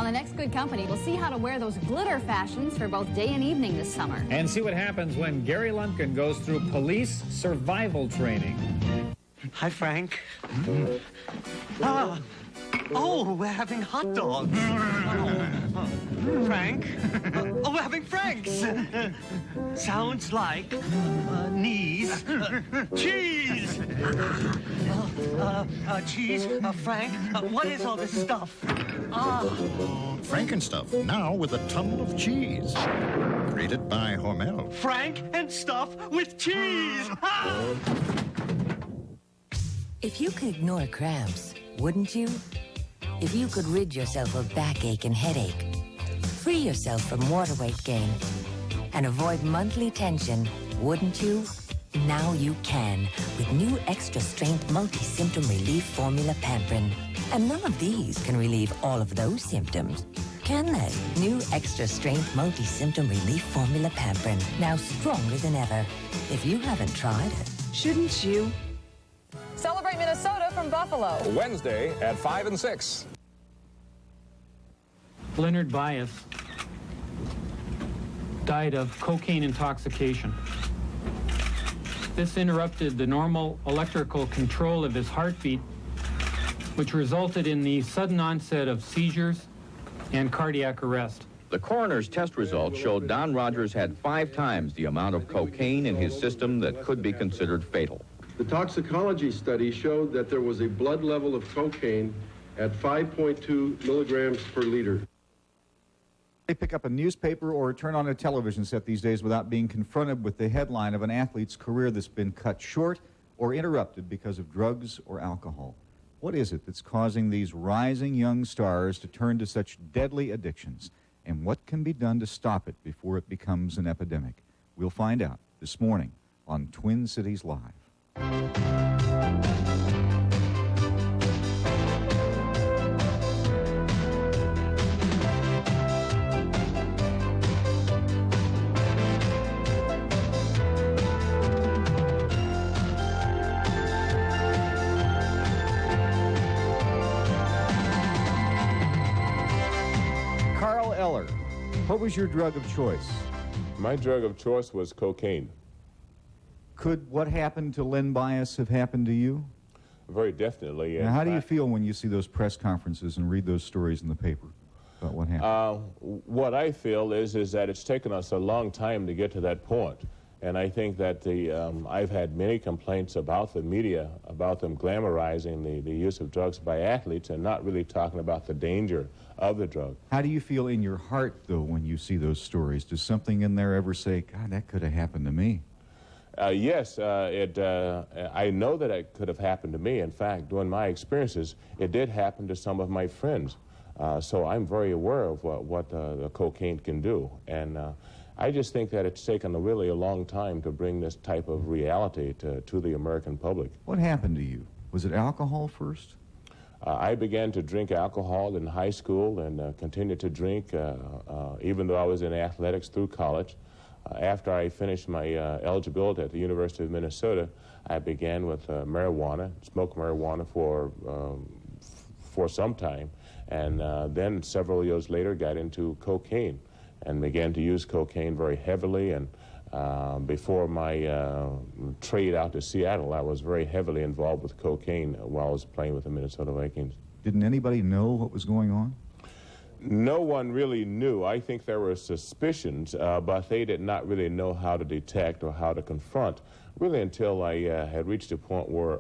the next Good Company, we'll see how to wear those glitter fashions for both day and evening this summer. And see what happens when Gary Lumpkin goes through police survival training. Hi, Frank. Oh, we're having hot dogs. Frank? Oh, we're having Franks. Sounds like knees. Cheese! Cheese? Frank, what is all this stuff? Frankenstuff, now with a tumble of cheese. Created by Hormel. Frank and stuff with cheese! If you could ignore cramps, wouldn't you? If you could rid yourself of backache and headache, free yourself from water weight gain, and avoid monthly tension, wouldn't you? Now you can with new extra strength multi-symptom relief formula Pamprin. And none of these can relieve all of those symptoms, can they? New extra strength multi-symptom relief formula Pamprin, now stronger than ever. If you haven't tried it, shouldn't you? Celebrate Minnesota from Buffalo. Wednesday at 5 and 6. Leonard Bias died of cocaine intoxication. This interrupted the normal electrical control of his heartbeat, which resulted in the sudden onset of seizures and cardiac arrest. The coroner's test results showed Don Rogers had 5 times the amount of cocaine in his system that could be considered fatal. The toxicology study showed that there was a blood level of cocaine at 5.2 milligrams per liter. They pick up a newspaper or turn on a television set these days without being confronted with the headline of an athlete's career that's been cut short or interrupted because of drugs or alcohol. What is it that's causing these rising young stars to turn to such deadly addictions? And what can be done to stop it before it becomes an epidemic? We'll find out this morning on Twin Cities Live. Carl Eller, what was your drug of choice? My drug of choice was cocaine. Could what happened to Len Bias have happened to you? Very definitely. Now, how do you feel when you see those press conferences and read those stories in the paper about what happened? What I feel is that it's taken us a long time to get to that point. And I think that I've had many complaints about the media, about them glamorizing the use of drugs by athletes and not really talking about the danger of the drug. How do you feel in your heart, though, when you see those stories? Does something in there ever say, God, that could have happened to me? Yes, I know that it could have happened to me. In fact, during my experiences, it did happen to some of my friends. So I'm very aware of what the cocaine can do. And I just think that it's taken a long time to bring this type of reality to the American public. What happened to you? Was it alcohol first? I began to drink alcohol in high school and continued to drink even though I was in athletics through college. After I finished my eligibility at the University of Minnesota, I began with marijuana, smoked marijuana for some time, and then several years later got into cocaine and began to use cocaine very heavily. And before my trade out to Seattle, I was very heavily involved with cocaine while I was playing with the Minnesota Vikings. Didn't anybody know what was going on? No one really knew. I think there were suspicions, but they did not really know how to detect or how to confront, really until I had reached a point where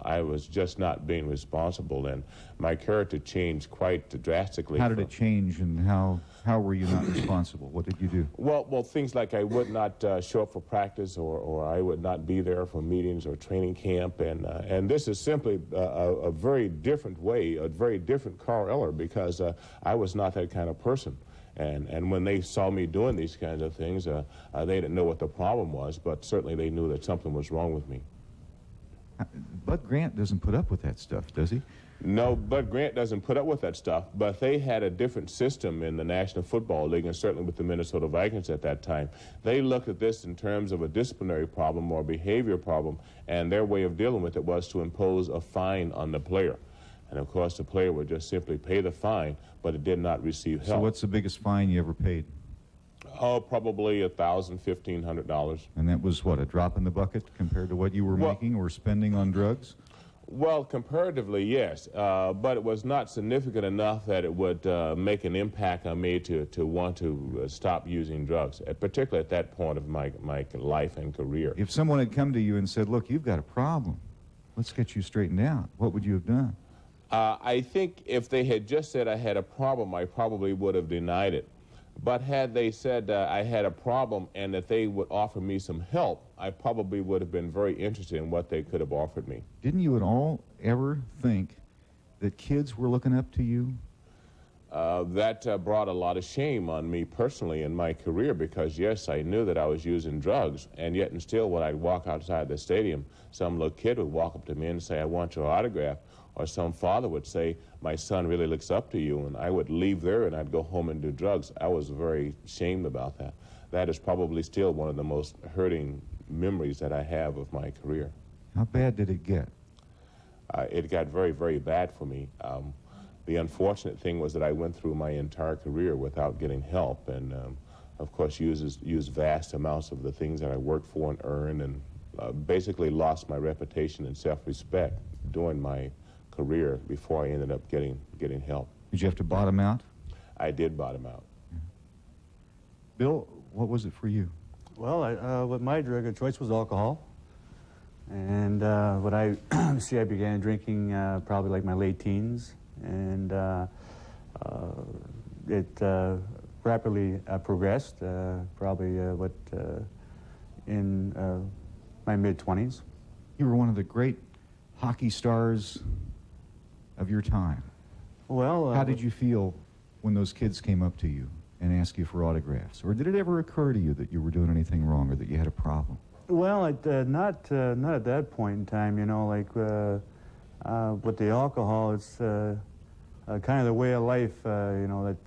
I was just not being responsible, and my character changed quite drastically. How did it change, and how were you not responsible? What did you do? Well, things like I would not show up for practice, or I would not be there for meetings or training camp, and this is simply a very different way, a very different Carl Eller, because I was not that kind of person. And when they saw me doing these kinds of things, they didn't know what the problem was, but certainly they knew that something was wrong with me. Bud Grant doesn't put up with that stuff, does he? No, Bud Grant doesn't put up with that stuff, but they had a different system in the National Football League, and certainly with the Minnesota Vikings at that time. They looked at this in terms of a disciplinary problem or behavior problem, and their way of dealing with it was to impose a fine on the player. And of course, the player would just simply pay the fine, but it did not receive help. So what's the biggest fine you ever paid? Oh, probably $1,000, $1,500. And that was what, a drop in the bucket compared to what you were making or spending on drugs? Well, comparatively, yes, but it was not significant enough that it would make an impact on me to want to stop using drugs, particularly at that point of my life and career. If someone had come to you and said, look, you've got a problem, let's get you straightened out, what would you have done? I think if they had just said I had a problem, I probably would have denied it. But had they said I had a problem and that they would offer me some help, I probably would have been very interested in what they could have offered me. Didn't you at all ever think that kids were looking up to you? That brought a lot of shame on me personally in my career because, yes, I knew that I was using drugs, and yet and still when I'd walk outside the stadium, some little kid would walk up to me and say, I want your autograph. Or some father would say, my son really looks up to you, and I would leave there and I'd go home and do drugs. I was very ashamed about that. That is probably still one of the most hurting memories that I have of my career. How bad did it get? It got very, very bad for me. The unfortunate thing was that I went through my entire career without getting help, and of course used vast amounts of the things that I worked for and earned, and basically lost my reputation and self-respect during my career before I ended up getting help. Did you have to bottom out? I did bottom out. Bill, what was it for you? Well, with my drug of choice was alcohol. And when I began drinking probably like my late teens, and it rapidly progressed, probably in my mid-20s. You were one of the great hockey stars of your time. Well, how did you feel when those kids came up to you and asked you for autographs? Or did it ever occur to you that you were doing anything wrong or that you had a problem? Well, not at that point in time, you know, like with the alcohol, it's kind of the way of life, you know, that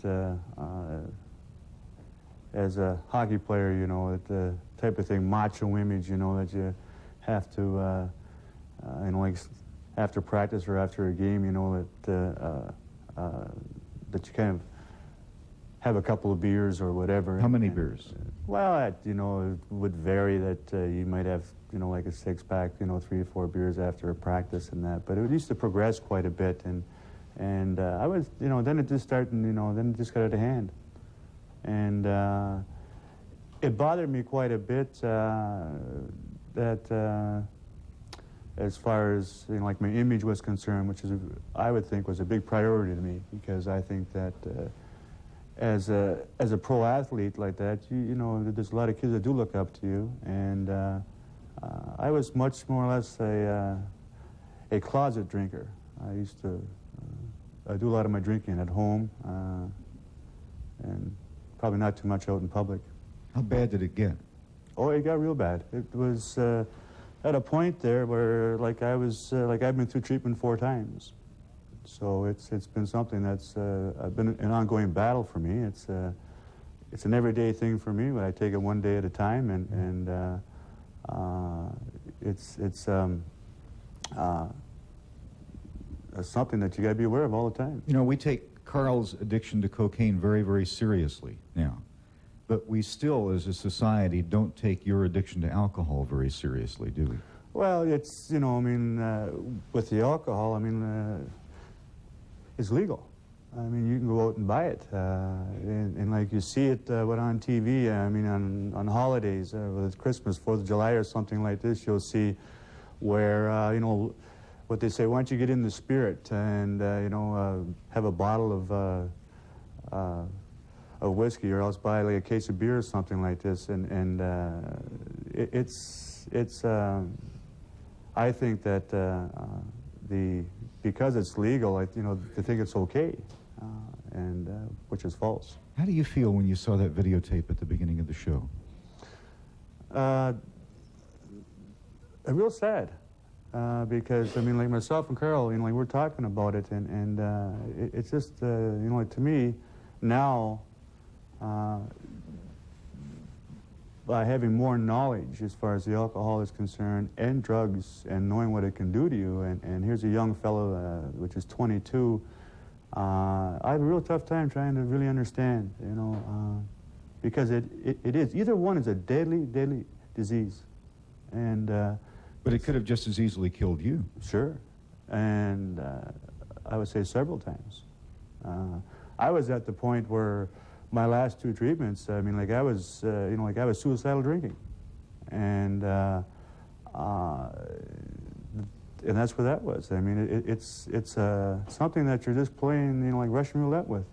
as a hockey player, you know, that type of thing, macho image, you know, that you have to, you know, like after practice or after a game, you know, that you kind of have a couple of beers or whatever. How many beers? Well, you know, it would vary that you might have, you know, like a six-pack, you know, 3 or 4 beers after a practice and that. But it used to progress quite a bit, and I was, you know, then it just started, you know, then it just got out of hand. And it bothered me quite a bit that as far as, you know, like my image was concerned, which is, I would think, was a big priority to me, because I think that as a pro athlete like that, you know, there's a lot of kids that do look up to you, and I was much more or less a closet drinker. I used to do a lot of my drinking at home, and probably not too much out in public. How bad did it get? Oh, it got real bad. It was at a point there where, like, I was, like, I've been through treatment 4 times. So it's been something that's been an ongoing battle for me. It's an everyday thing for me, but I take it one day at a time, and it's something that you got to be aware of all the time. You know, we take Carl's addiction to cocaine very, very seriously now, but we still, as a society, don't take your addiction to alcohol very seriously, do we? Well, it's, you know, I mean, with the alcohol, I mean, it's legal. I mean, you can go out and buy it, and like you see it on TV. I mean, on holidays, whether it's Christmas, 4th of July, or something like this, you'll see where you know, what they say. Why don't you get in the spirit and you know, have a bottle of whiskey, or else buy like a case of beer or something like this, and it's I think that because it's legal, you know, they think it's okay, and which is false. How do you feel when you saw that videotape at the beginning of the show? Real sad, because I mean, like myself and Carl, you know, like we're talking about it, and it's just you know, like, to me now, by having more knowledge as far as the alcohol is concerned and drugs and knowing what it can do to you, and here's a young fellow, which is 22, I have a real tough time trying to really understand, you know, because it is. Either one is a deadly disease. And, but it could have just as easily killed you. Sure. And I would say several times. I was at the point where my last 2 treatments, I mean, like I was, you know, like I was suicidal drinking. And that's what that was. I mean, it's something that you're just playing, you know, like Russian roulette with.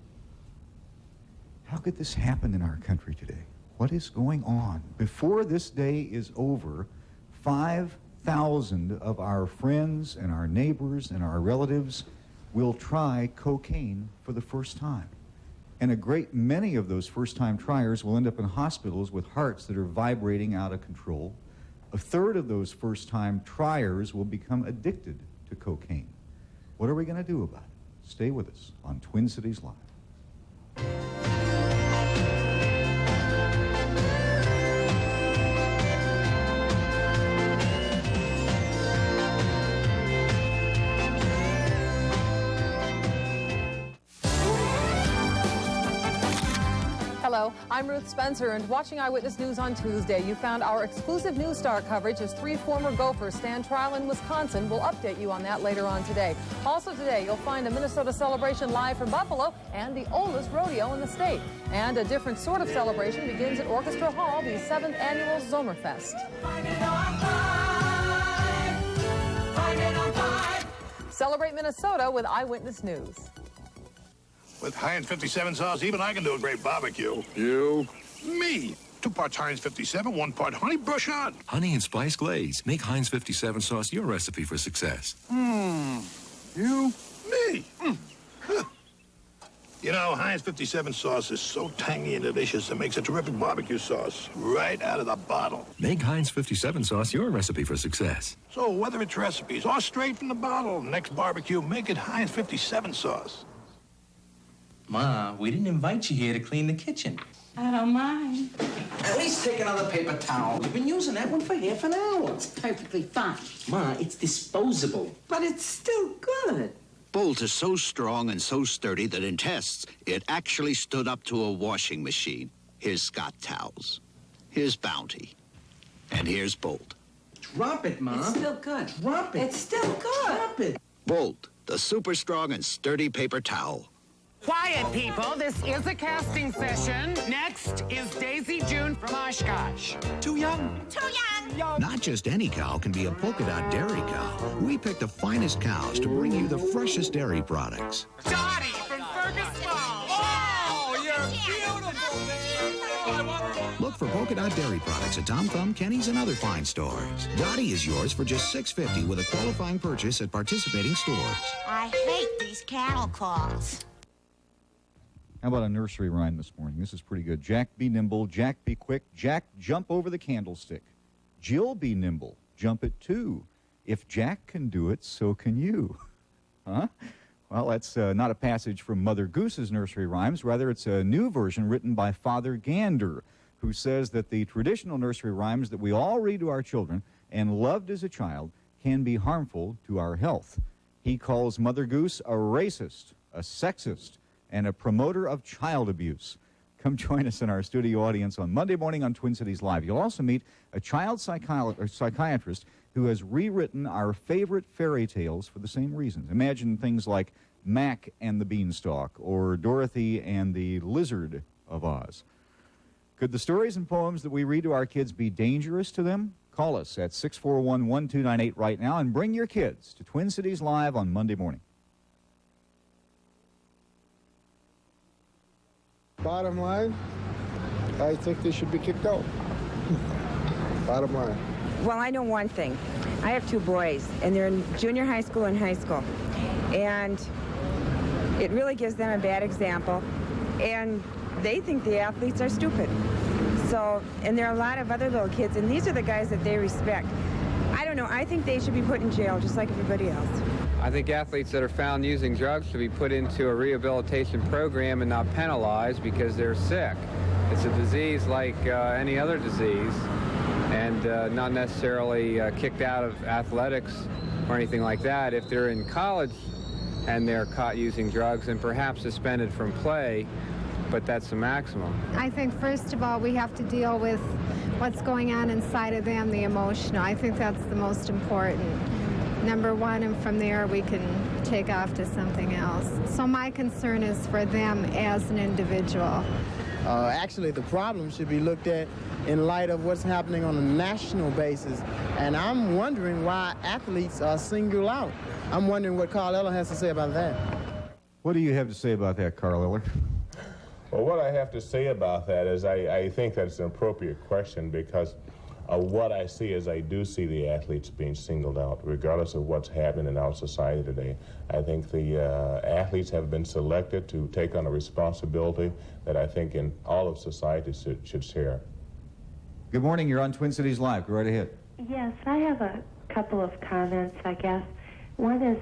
How could this happen in our country today? What is going on? Before this day is over, 5,000 of our friends and our neighbors and our relatives will try cocaine for the first time. And a great many of those first-time triers will end up in hospitals with hearts that are vibrating out of control. A third of those first-time triers will become addicted to cocaine. What are we going to do about it? Stay with us on Twin Cities Live. Hello, I'm Ruth Spencer, and watching Eyewitness News on Tuesday, you found our exclusive News Star coverage as 3 former Gophers stand trial in Wisconsin. We'll update you on that later on today. Also today, you'll find a Minnesota celebration live from Buffalo and the oldest rodeo in the state. And a different sort of celebration begins at Orchestra Hall, the 7th annual Zomerfest. Celebrate Minnesota with Eyewitness News. With Heinz 57 sauce, even I can do a great barbecue. You? Me. 2 parts Heinz 57, 1 part honey, brush on. Honey and spice glaze. Make Heinz 57 sauce your recipe for success. You? Me. Huh. You know, Heinz 57 sauce is so tangy and delicious, it makes a terrific barbecue sauce right out of the bottle. Make Heinz 57 sauce your recipe for success. So whether it's recipes or straight from the bottle, next barbecue, make it Heinz 57 sauce. Ma, we didn't invite you here to clean the kitchen. I don't mind. At least take another paper towel. We've been using that one for half an hour. It's perfectly fine. Ma, it's disposable. But it's still good. Bolt is so strong and so sturdy that in tests, it actually stood up to a washing machine. Here's Scott Towels. Here's Bounty. And here's Bolt. Drop it, Ma. It's still good. Drop it. It's still good. Drop it. Bolt, the super strong and sturdy paper towel. Quiet, people. This is a casting session. Next is Daisy June from Oshkosh. Too young? Too young. Not just any cow can be a polka dot dairy cow. We pick the finest cows to bring you the freshest dairy products. Dottie from Fergus Falls. Oh, you're beautiful, man. Look for polka dot dairy products at Tom Thumb, Kenny's, and other fine stores. Dottie is yours for just $6.50 with a qualifying purchase at participating stores. I hate these cattle calls. How about a nursery rhyme this morning? This is pretty good. Jack be nimble, Jack be quick, Jack jump over the candlestick. Jill be nimble, jump it too. If Jack can do it, so can you. Huh? Well, that's not a passage from Mother Goose's nursery rhymes. Rather, it's a new version written by Father Gander, who says that the traditional nursery rhymes that we all read to our children and loved as a child can be harmful to our health. He calls Mother Goose a racist, a sexist, and a promoter of child abuse. Come join us in our studio audience on Monday morning on Twin Cities Live. You'll also meet a child psychiatrist who has rewritten our favorite fairy tales for the same reasons. Imagine things like Mac and the Beanstalk or Dorothy and the Lizard of Oz. Could the stories and poems that we read to our kids be dangerous to them? Call us at 641-1298 right now and bring your kids to Twin Cities Live on Monday morning. Bottom line, I think they should be kicked out. Bottom line. Well, I know one thing. I have 2 boys, and they're in junior high school and high school. And it really gives them a bad example. And they think the athletes are stupid. So, and there are a lot of other little kids, and these are the guys that they respect. I don't know. I think they should be put in jail just like everybody else. I think athletes that are found using drugs should be put into a rehabilitation program and not penalized because they're sick. It's a disease like any other disease, and not necessarily kicked out of athletics or anything like that. If they're in college and they're caught using drugs, and perhaps suspended from play, but that's the maximum. I think, first of all, we have to deal with what's going on inside of them, the emotional. I think that's the most important. Number one, and from there we can take off to something else. So my concern is for them as an individual. Actually, the problem should be looked at in light of what's happening on a national basis. And I'm wondering why athletes are singled out. I'm wondering what Carl Eller has to say about that. What do you have to say about that, Carl Eller? Well, what I have to say about that is I think that's an appropriate question, because what I see is I do see the athletes being singled out, regardless of what's happening in our society today. I think the athletes have been selected to take on a responsibility that I think in all of society should share. Good morning. You're on Twin Cities Live. Go right ahead. Yes, I have a couple of comments, I guess. One is,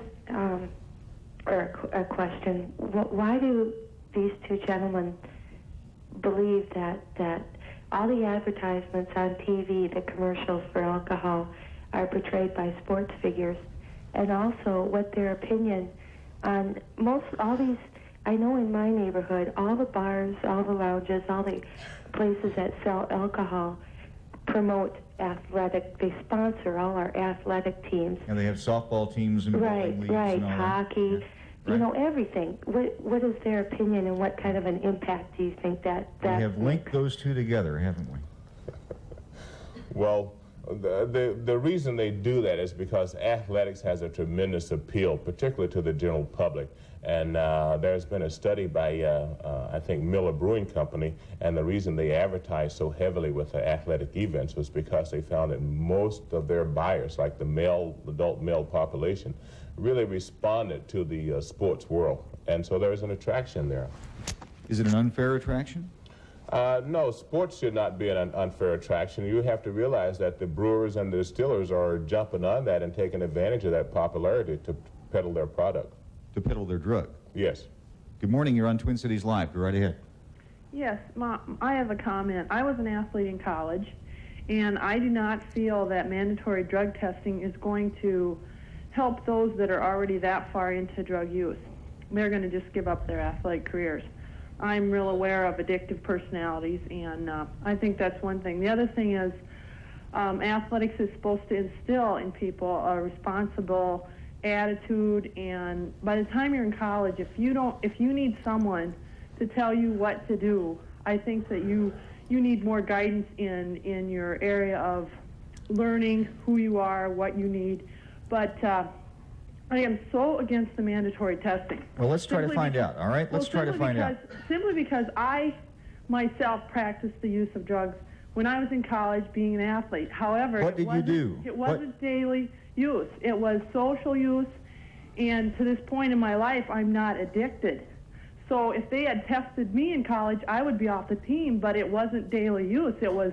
or a question. Why do these two gentlemen believe that all the advertisements on TV, the commercials for alcohol, are portrayed by sports figures? And also what their opinion on all these, I know in my neighborhood, all the bars, all the lounges, all the places that sell alcohol promote athletic, they sponsor all our athletic teams. And they have softball teams and bowling leagues and all hockey, that. You know, everything. What is their opinion, and what kind of an impact do you think that We have linked those two together, haven't we? Well, the reason they do that is because athletics has a tremendous appeal, particularly to the general public. And there's been a study by, I think, Miller Brewing Company, and the reason they advertise so heavily with the athletic events was because they found that most of their buyers, like the adult male population, really responded to the sports world. And so there's an attraction there. Is it an unfair attraction? No, sports should not be an unfair attraction. You have to realize that the brewers and the distillers are jumping on that and taking advantage of that popularity to peddle their product. To peddle their drug? Yes. Good morning. You're on Twin Cities Live. Go right ahead. Yes, I have a comment. I was an athlete in college, and I do not feel that mandatory drug testing is going to help those that are already that far into drug use. They're going to just give up their athletic careers. I'm real aware of addictive personalities, and I think that's one thing. The other thing is athletics is supposed to instill in people a responsible attitude, and by the time you're in college, if you need someone to tell you what to do, I think that you need more guidance in your area of learning who you are, what you need. But I am so against the mandatory testing. Well, let's try to find out, all right? Let's try to find out. Simply because I myself practiced the use of drugs when I was in college being an athlete. However, what did you do? It wasn't daily use. It was social use, and to this point in my life, I'm not addicted. So if they had tested me in college, I would be off the team, but it wasn't daily use. It was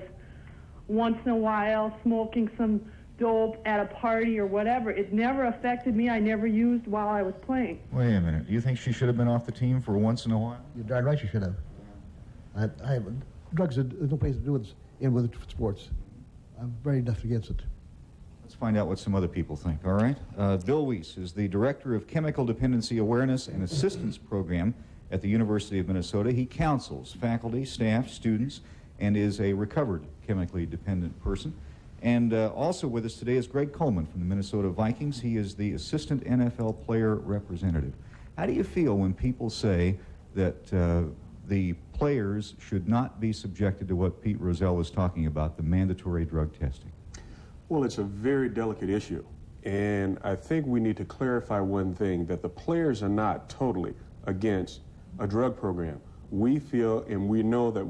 once in a while smoking some dope at a party or whatever. It never affected me. I never used while I was playing. Wait a minute. Do you think she should have been off the team for once in a while? You're darn right she should have. Drugs have no place to do with sports. I'm very much against it. Let's find out what some other people think, all right? Bill Weiss is the Director of Chemical Dependency Awareness and Assistance Program at the University of Minnesota. He counsels faculty, staff, students, and is a recovered chemically dependent person. And also with us today is Greg Coleman from the Minnesota Vikings. He is the Assistant NFL Player Representative. How do you feel when people say that the players should not be subjected to what Pete Rozelle was talking about, the mandatory drug testing? Well, it's a very delicate issue. And I think we need to clarify one thing, that the players are not totally against a drug program. We feel and we know that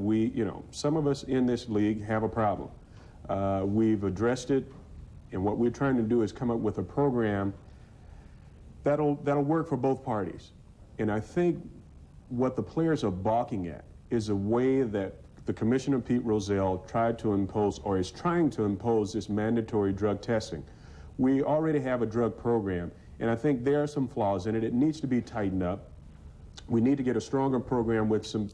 some of us in this league have a problem. We've addressed it, and what we're trying to do is come up with a program that'll work for both parties. And I think what the players are balking at is a way that the Commissioner Pete Rozelle tried to impose, or is trying to impose, this mandatory drug testing. We already have a drug program, and I think there are some flaws in it. It needs to be tightened up. We need to get a stronger program with some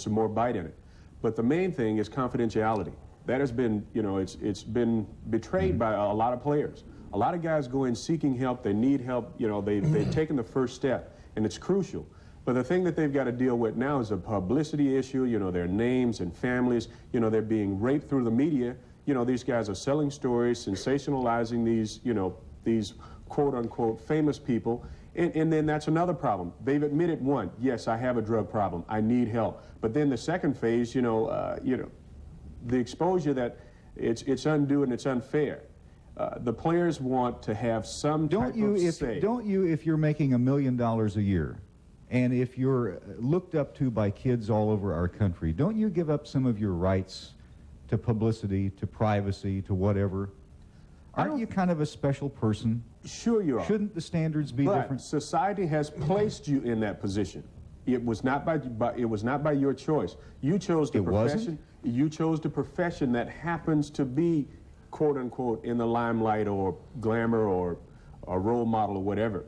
more bite in it. But the main thing is confidentiality. That has been, you know, it's been betrayed by a lot of players. A lot of guys go in seeking help, they need help, you know, they've taken the first step, and it's crucial. But the thing that they've got to deal with now is a publicity issue, you know, their names and families, you know, they're being raped through the media. You know, these guys are selling stories, sensationalizing these, you know, these quote-unquote famous people, and then that's another problem. They've admitted, one, yes, I have a drug problem, I need help. But then the second phase, you know, the exposure that it's undue and it's unfair. The players want to have some type of say. Don't you, if you're making $1 million a year, and if you're looked up to by kids all over our country, don't you give up some of your rights to publicity, to privacy, to whatever? Aren't you kind of a special person? Sure you are. Shouldn't the standards be different? Society has placed you in that position. It was not by your choice. You chose the profession. Wasn't? You chose the profession that happens to be, quote unquote, in the limelight or glamour or a role model or whatever.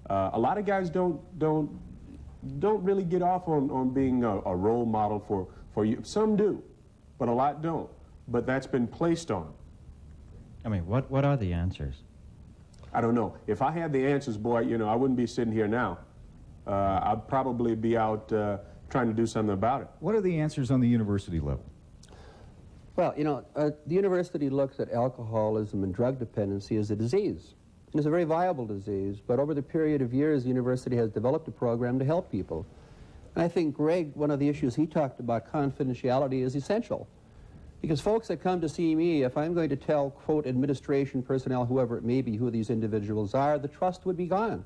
A lot of guys don't really get off on being a role model for you. Some do, but a lot don't. But that's been placed on. I mean, what are the answers? I don't know. If I had the answers, boy, you know, I wouldn't be sitting here now. I'd probably be out trying to do something about it. What are the answers on the university level? Well, you know, the university looks at alcoholism and drug dependency as a disease. And it's a very viable disease, but over the period of years, the university has developed a program to help people. And I think Greg, one of the issues he talked about, confidentiality, is essential. Because folks that come to see me, if I'm going to tell, quote, administration personnel, whoever it may be, who these individuals are, the trust would be gone.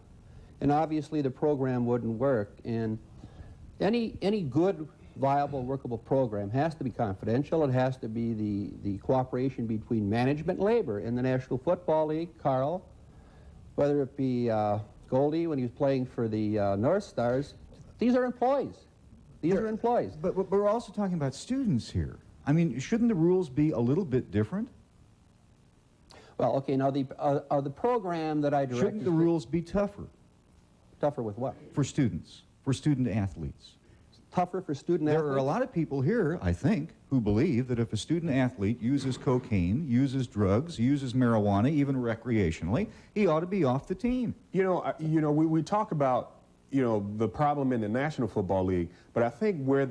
And obviously the program wouldn't work. And any good, viable, workable program has to be confidential. It has to be the cooperation between management and labor. In the National Football League, Carl, whether it be Goldie when he was playing for the North Stars, these are employees. These are employees. But we're also talking about students here. I mean, shouldn't the rules be a little bit different? Well, okay, now the program that I direct... Shouldn't the rules be tougher? Tougher with what? For students, for student athletes. Tougher for student athletes? There are a lot of people here, I think, who believe that if a student athlete uses cocaine, uses drugs, uses marijuana, even recreationally, he ought to be off the team. You know, we talk about, you know, the problem in the National Football League, but I think where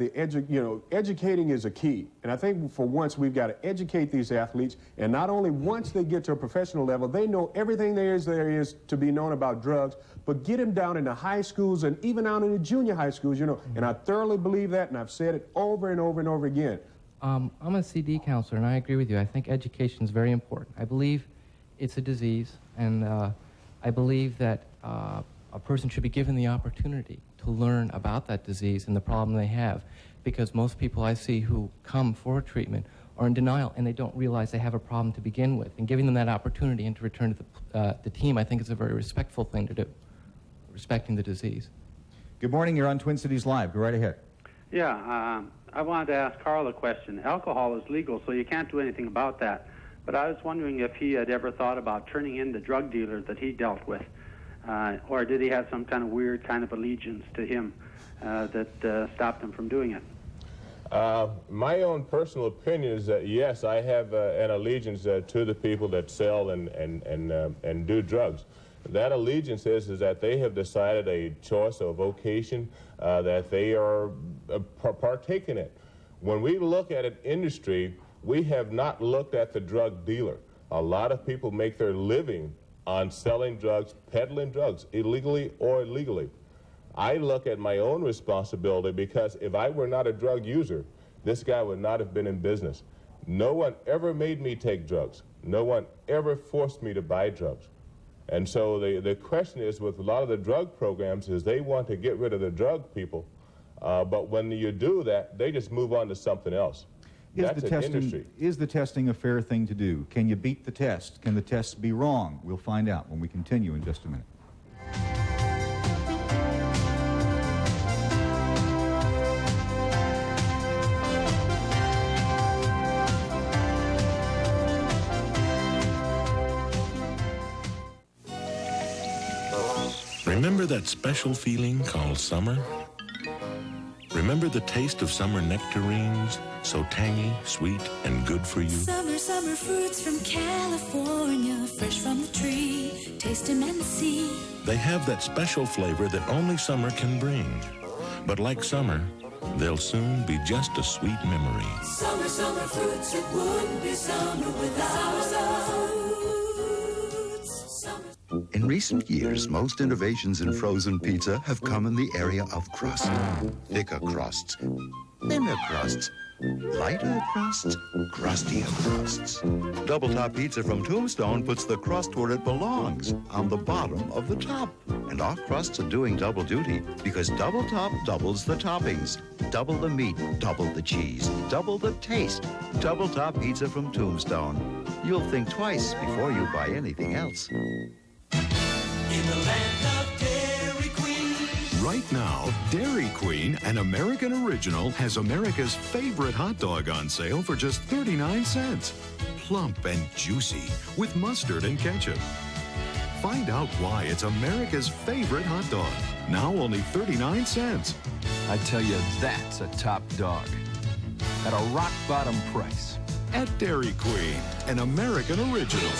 educating is a key. And I think for once we've got to educate these athletes, and not only once they get to a professional level, they know everything there is to be known about drugs, but get them down into high schools and even down into junior high schools, you know. And I thoroughly believe that, and I've said it over and over and over again. I'm a CD counselor, and I agree with you. I think education is very important. I believe it's a disease, and I believe that a person should be given the opportunity to learn about that disease and the problem they have, because most people I see who come for treatment are in denial and they don't realize they have a problem to begin with. And giving them that opportunity and to return to the team, I think is a very respectful thing to do, respecting the disease. Good morning. You're on Twin Cities Live. Go right ahead. Yeah, I wanted to ask Carl a question. Alcohol is legal, so you can't do anything about that. But I was wondering if he had ever thought about turning in the drug dealers that he dealt with. Or did he have some kind of weird kind of allegiance to him that stopped him from doing it? My own personal opinion is that, yes, I have an allegiance to the people that sell and do drugs. That allegiance is that they have decided a choice of vocation that they are partaking in. When we look at an industry, we have not looked at the drug dealer. A lot of people make their living on selling drugs, peddling drugs, illegally or legally. I look at my own responsibility, because if I were not a drug user, this guy would not have been in business. No one ever made me take drugs. No one ever forced me to buy drugs. And so the question is, with a lot of the drug programs, is they want to get rid of the drug people, but when you do that, they just move on to something else. That's an industry. Is the testing a fair thing to do? Can you beat the test? Can the tests be wrong? We'll find out when we continue in just a minute. Remember that special feeling called summer? Remember the taste of summer nectarines? So tangy, sweet, and good for you. Summer, summer fruits from California, fresh from the tree, taste 'em and see. They have that special flavor that only summer can bring. But like summer, they'll soon be just a sweet memory. Summer, summer fruits, it wouldn't be summer without summer fruits. In recent years, most innovations in frozen pizza have come in the area of crust. Thicker crusts, thinner crusts, lighter crusts, crustier crusts. Double Top Pizza from Tombstone puts the crust where it belongs, on the bottom of the top. And our crusts are doing double duty because Double Top doubles the toppings. Double the meat, double the cheese, double the taste. Double Top Pizza from Tombstone. You'll think twice before you buy anything else. In the land of Dairy Queen. Right now, Dairy Queen, an American original, has America's favorite hot dog on sale for just 39 cents. Plump and juicy with mustard and ketchup. Find out why it's America's favorite hot dog. Now only 39 cents. I tell you, that's a top dog. At a rock bottom price. At Dairy Queen, an American original.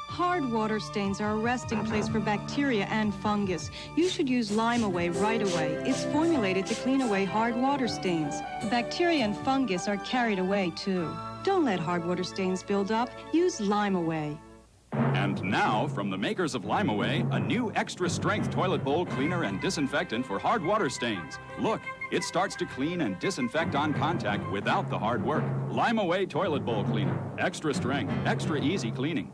Hard water stains are a resting place for bacteria and fungus. You should use Lime Away right away. It's formulated to clean away hard water stains. The bacteria and fungus are carried away, too. Don't let hard water stains build up. Use Lime Away. And now, from the makers of Lime Away, a new extra-strength toilet bowl cleaner and disinfectant for hard water stains. Look, it starts to clean and disinfect on contact without the hard work. Lime Away toilet bowl cleaner. Extra strength, extra easy cleaning.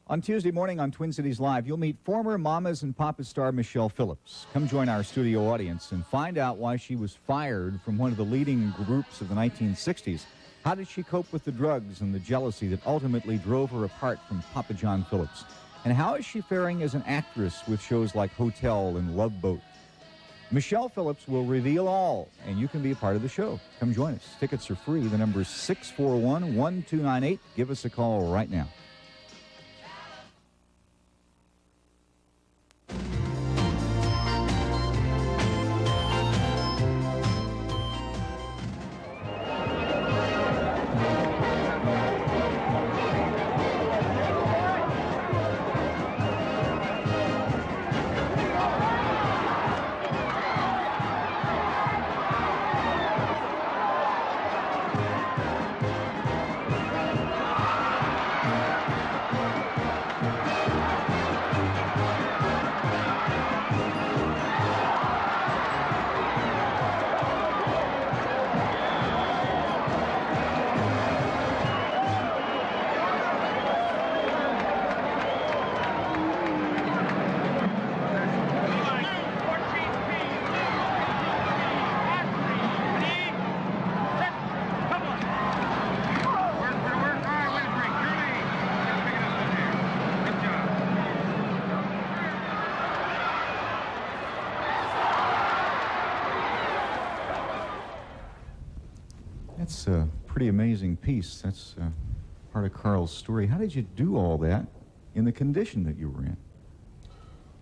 On Tuesday morning on Twin Cities Live, you'll meet former Mamas and Papas star Michelle Phillips. Come join our studio audience and find out why she was fired from one of the leading groups of the 1960s. How did she cope with the drugs and the jealousy that ultimately drove her apart from Papa John Phillips? And how is she faring as an actress with shows like Hotel and Love Boat? Michelle Phillips will reveal all, and you can be a part of the show. Come join us. Tickets are free. The number is 641-1298. Give us a call right now. That's a pretty amazing piece. That's part of Carl's story. How did you do all that in the condition that you were in?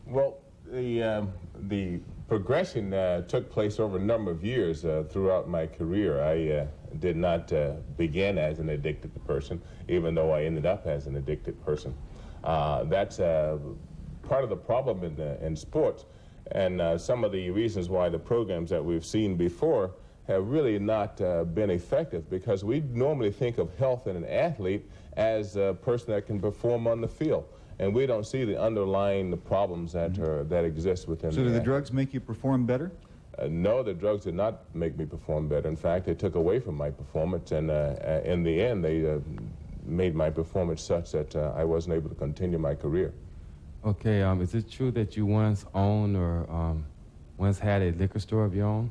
Well, the progression took place over a number of years throughout my career. I did not begin as an addicted person, even though I ended up as an addicted person. That's part of the problem in sports, and some of the reasons why the programs that we've seen before have really not been effective, because we normally think of health in an athlete as a person that can perform on the field, and we don't see the underlying problems that exist within. So, do the drugs make you perform better? No, the drugs did not make me perform better. In fact, they took away from my performance, and in the end, they made my performance such that I wasn't able to continue my career. Okay, is it true that you once owned or once had a liquor store of your own?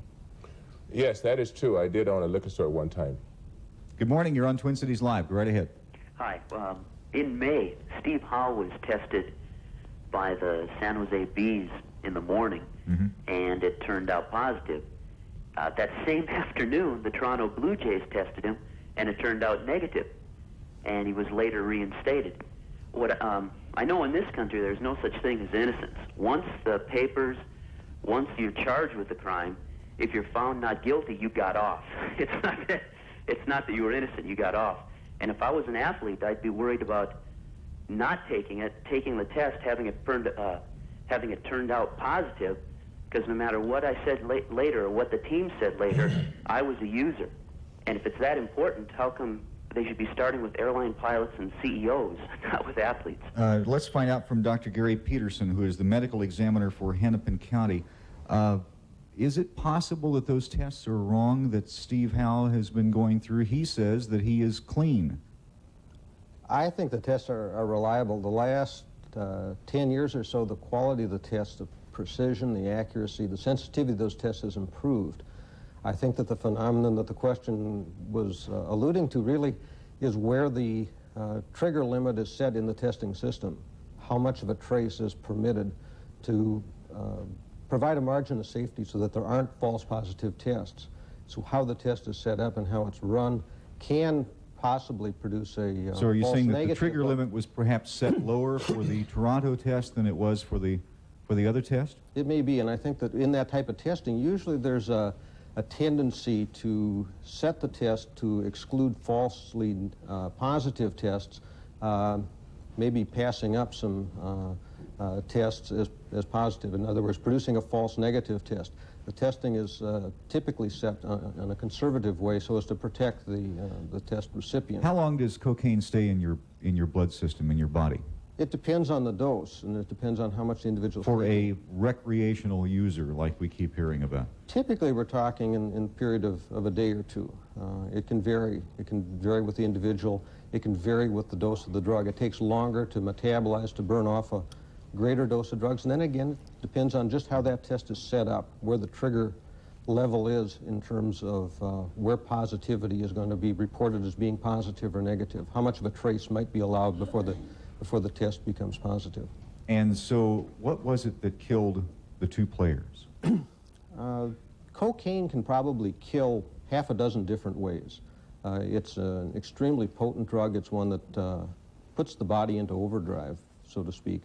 Yes, that is true. I did own a liquor store at one time. Good morning. You're on Twin Cities Live. Go right ahead. Hi. In May, Steve Howe was tested by the San Jose Bees in the morning, and it turned out positive. That same afternoon, the Toronto Blue Jays tested him, and it turned out negative, and he was later reinstated. What I know in this country, there's no such thing as innocence. Once the papers once you're charged with the crime, if you're found not guilty, you got off. It's not that you were innocent, you got off. And if I was an athlete, I'd be worried about not taking it, taking the test, having it turned out positive, because no matter what I said later or what the team said later, I was a user. And if it's that important, how come they should be starting with airline pilots and CEOs, not with athletes? Let's find out from Dr. Gary Peterson, who is the medical examiner for Hennepin County. Is it possible that those tests are wrong that Steve Howe has been going through? He says that he is clean. I think the tests are reliable. The last 10 years or so, the quality of the tests, the precision, the accuracy, the sensitivity of those tests has improved. I think that the phenomenon that the question was alluding to really is where the trigger limit is set in the testing system. How much of a trace is permitted to provide a margin of safety so that there aren't false positive tests. So how the test is set up and how it's run can possibly produce a So are you false saying that the negative. trigger limit was perhaps set lower for the Toronto test than it was for the other test? It may be, and I think that in that type of testing, usually there's a tendency to set the test to exclude falsely positive tests, maybe passing up some tests as positive. In other words, producing a false negative test. The testing is typically set in a conservative way so as to protect the test recipient. How long does cocaine stay in your blood system, in your body? It depends on the dose, and it depends on how much the individual... For a recreational user, like we keep hearing about? Typically, we're talking in a period of a day or two. It can vary. It can vary with the individual. It can vary with the dose of the drug. It takes longer to metabolize, to burn off a greater dose of drugs. And then again, it depends on just how that test is set up, where the trigger level is in terms of where positivity is going to be reported as being positive or negative. How much of a trace might be allowed before the test becomes positive. And so what was it that killed the two players? Cocaine can probably kill half a dozen different ways. It's an extremely potent drug. It's one that puts the body into overdrive, so to speak.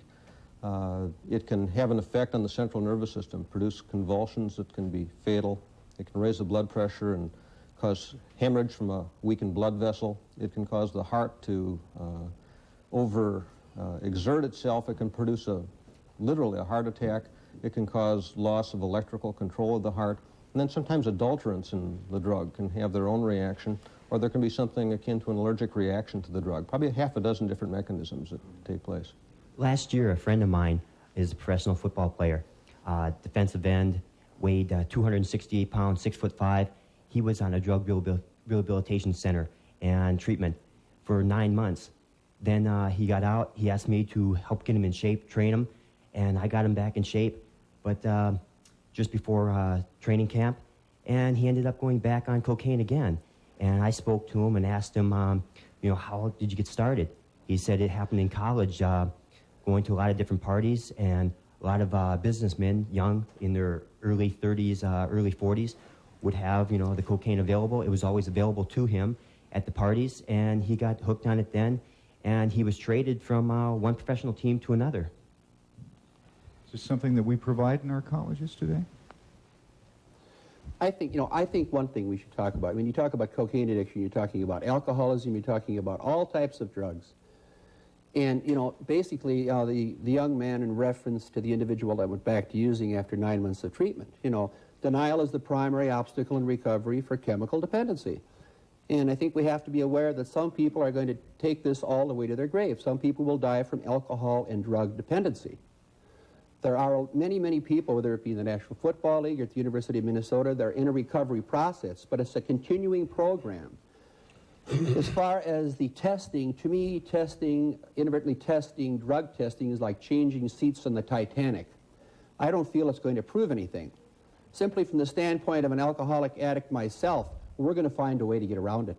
It can have an effect on the central nervous system, produce convulsions that can be fatal. It can raise the blood pressure and cause hemorrhage from a weakened blood vessel. It can cause the heart to exert itself. It can produce literally a heart attack. It can cause loss of electrical control of the heart. And then sometimes adulterants in the drug can have their own reaction, or there can be something akin to an allergic reaction to the drug. Probably half a dozen different mechanisms that take place. Last year, a friend of mine is a professional football player, defensive end, weighed 268 pounds, 6'5". He was on a drug rehabilitation center and treatment for 9 months. Then he got out. He asked me to help get him in shape, train him, and I got him back in shape. But just before training camp, and he ended up going back on cocaine again. And I spoke to him and asked him, how did you get started? He said it happened in college, going to a lot of different parties, and a lot of businessmen, young, in their early 30s, early 40s, would have, the cocaine available. It was always available to him at the parties, and he got hooked on it then, and he was traded from one professional team to another. Is this something that we provide in our colleges today? I think one thing we should talk about, when you talk about cocaine addiction, you're talking about alcoholism, you're talking about all types of drugs. And, basically, the young man, in reference to the individual that went back to using after 9 months of treatment, denial is the primary obstacle in recovery for chemical dependency. And I think we have to be aware that some people are going to take this all the way to their grave. Some people will die from alcohol and drug dependency. There are many, many people, whether it be in the National Football League or at the University of Minnesota, they're in a recovery process, but it's a continuing program. As far as the testing, to me, inadvertently testing, drug testing is like changing seats on the Titanic. I don't feel it's going to prove anything. Simply from the standpoint of an alcoholic addict myself, we're going to find a way to get around it.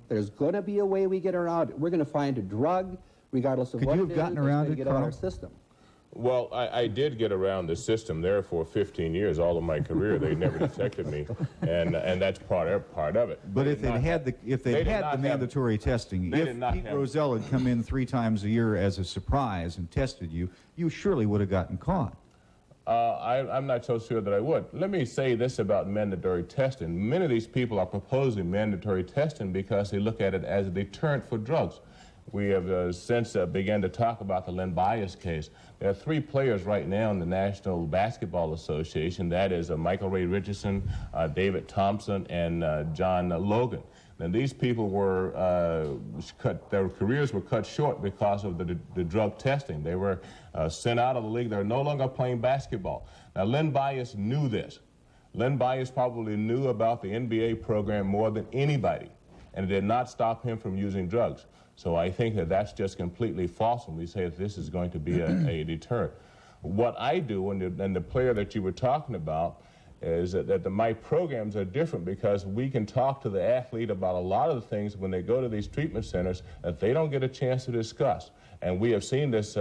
There's going to be a way we get around it. We're going to find a drug, regardless of what it is, that's going to get out of our system. Well, I did get around the system there for 15 years. All of my career, they never detected me, and that's part of it. But if they had the mandatory testing, if Pete Rozelle had come in 3 times a year as a surprise and tested you, you surely would have gotten caught. I'm not so sure that I would. Let me say this about mandatory testing. Many of these people are proposing mandatory testing because they look at it as a deterrent for drugs. We have since began to talk about the Len Bias case. There are 3 players right now in the National Basketball Association. That is Michael Ray Richardson, David Thompson, and John Logan. And these people were their careers were cut short because of the drug testing. They were sent out of the league. They're no longer playing basketball. Now, Len Bias knew this. Len Bias probably knew about the NBA program more than anybody, and it did not stop him from using drugs. So I think that that's just completely false when we say that this is going to be a deterrent. What I do, and the player that you were talking about, is that my programs are different because we can talk to the athlete about a lot of the things when they go to these treatment centers that they don't get a chance to discuss. And we have seen this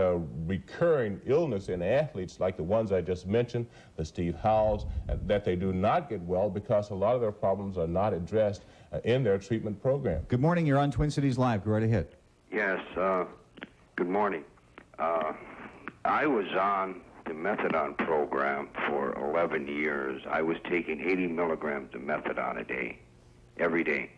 recurring illness in athletes like the ones I just mentioned, the Steve Howells, that they do not get well because a lot of their problems are not addressed in their treatment program. Good morning. You're on Twin Cities Live. Go right ahead. Yes. Good morning. I was on the methadone program for 11 years. I was taking 80 milligrams of methadone a day, every day.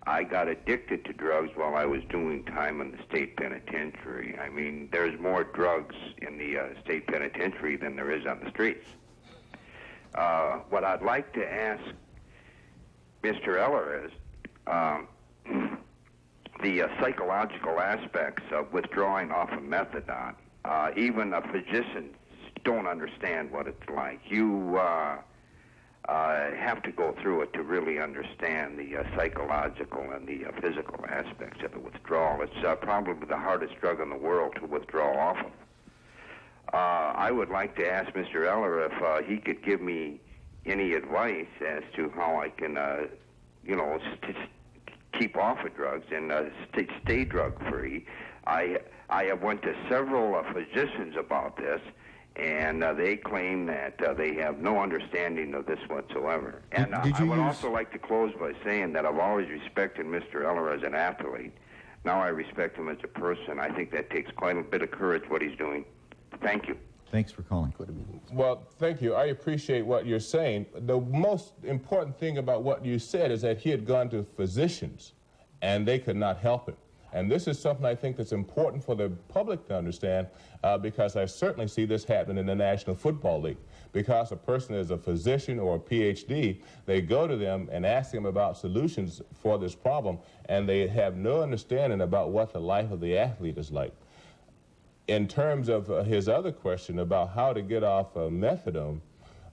I got addicted to drugs while I was doing time in the state penitentiary. I mean, there's more drugs in the state penitentiary than there is on the streets. What I'd like to ask Mr. Eller is the psychological aspects of withdrawing off of methadone. Even physicians don't understand what it's like. You have to go through it to really understand the psychological and the physical aspects of the withdrawal. It's probably the hardest drug in the world to withdraw off of. I would like to ask Mr. Eller if he could give me any advice as to how I can, keep off of drugs and stay drug-free. I have went to several physicians about this, and they claim that they have no understanding of this whatsoever. And I would also like to close by saying that I've always respected Mr. Eller as an athlete. Now I respect him as a person. I think that takes quite a bit of courage, what he's doing. Thank you. Thanks for calling. Well, thank you. I appreciate what you're saying. The most important thing about what you said is that he had gone to physicians, and they could not help him. And this is something I think that's important for the public to understand because I certainly see this happening in the National Football League. Because a person is a physician or a PhD, they go to them and ask them about solutions for this problem, and they have no understanding about what the life of the athlete is like. In terms of his other question about how to get off methadone,